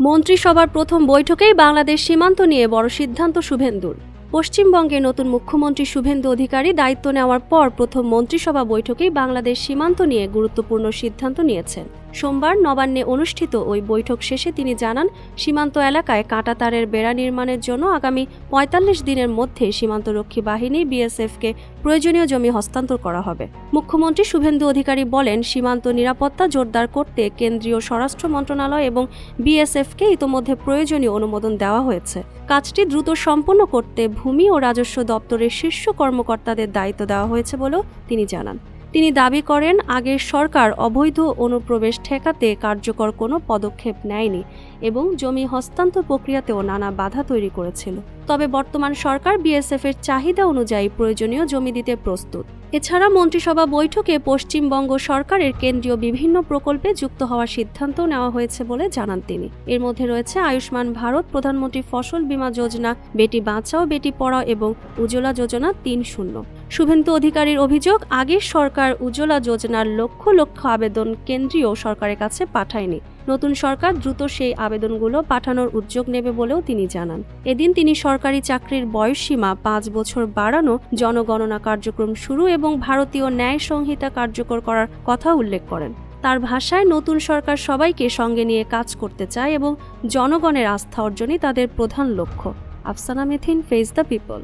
মন্ত্রিসভার প্রথম বৈঠকেই বাংলাদেশ সীমান্ত নিয়ে বড় সিদ্ধান্ত শুভেন্দুর। পশ্চিমবঙ্গের নতুন মুখ্যমন্ত্রী শুভেন্দু অধিকারী দায়িত্ব নেওয়ার পর প্রথম মন্ত্রিসভা বৈঠকেই বাংলাদেশ সীমান্ত নিয়ে গুরুত্বপূর্ণ সিদ্ধান্ত নিয়েছেন। সোমবার নবান্নে অনুষ্ঠিত ওই বৈঠক শেষে তিনি জানান, সীমান্ত এলাকায় কাঁটাতারের বেড়া নির্মাণের জন্য আগামী ৪৫ দিনের মধ্যে সীমান্তরক্ষী বাহিনী বিএসএফকে প্রয়োজনীয় জমি হস্তান্তর করা হবে। মুখ্যমন্ত্রী শুভেন্দু অধিকারী বলেন, সীমান্ত নিরাপত্তা জোরদার করতে কেন্দ্রীয় স্বরাষ্ট্র মন্ত্রণালয় এবং বিএসএফকে ইতোমধ্যে প্রয়োজনীয় অনুমোদন দেওয়া হয়েছে। কাজটি দ্রুত সম্পন্ন করতে ভূমি ও রাজস্ব দপ্তরের শীর্ষ কর্মকর্তাদের দায়িত্ব দেওয়া হয়েছে বলেও তিনি জানান। তিনি দাবি করেন, আগের সরকার অবৈধ অনুপ্রবেশ ঠেকাতে কার্যকর কোনো পদক্ষেপ নেয়নি এবং জমি হস্তান্তর প্রক্রিয়াতেও নানা বাধা তৈরি করেছিল। তবে বর্তমান সরকার বিএসএফের চাহিদা অনুযায়ী প্রয়োজনীয় জমি দিতে প্রস্তুত। এছাড়া মন্ত্রিসভা বৈঠকে পশ্চিমবঙ্গ সরকারের কেন্দ্রীয় বিভিন্ন প্রকল্পে যুক্ত হওয়ার সিদ্ধান্ত নেওয়া হয়েছে বলে জানান তিনি। এর মধ্যে রয়েছে আয়ুষ্মান ভারত, প্রধানমন্ত্রী ফসল বীমা যোজনা, বেটি বাঁচাও বেটি পড়াও এবং উজ্জ্বলা যোজনা ৩.০। শুভেন্দু অধিকারীর অভিযোগ, আগের সরকার উজ্জ্বলা যোজনার লক্ষ লক্ষ আবেদন কেন্দ্রীয় সরকারের কাছে পাঠায়নি। নতুন সরকার দ্রুত সেই আবেদনগুলো পাঠানোর উদ্যোগ নেবে বলেও তিনি জানান। এদিন তিনি সরকারি চাকরির বয়সসীমা ৫ বছর বাড়ানো, জনগণনা কার্যক্রম শুরু এবং ভারতীয় ন্যায় সংহিতা কার্যকর করার কথা উল্লেখ করেন। তার ভাষায়, নতুন সরকার সবাইকে সঙ্গে নিয়ে কাজ করতে চায় এবং জনগণের আস্থা অর্জনই তাদের প্রধান লক্ষ্য। Afsana Methin, face the people.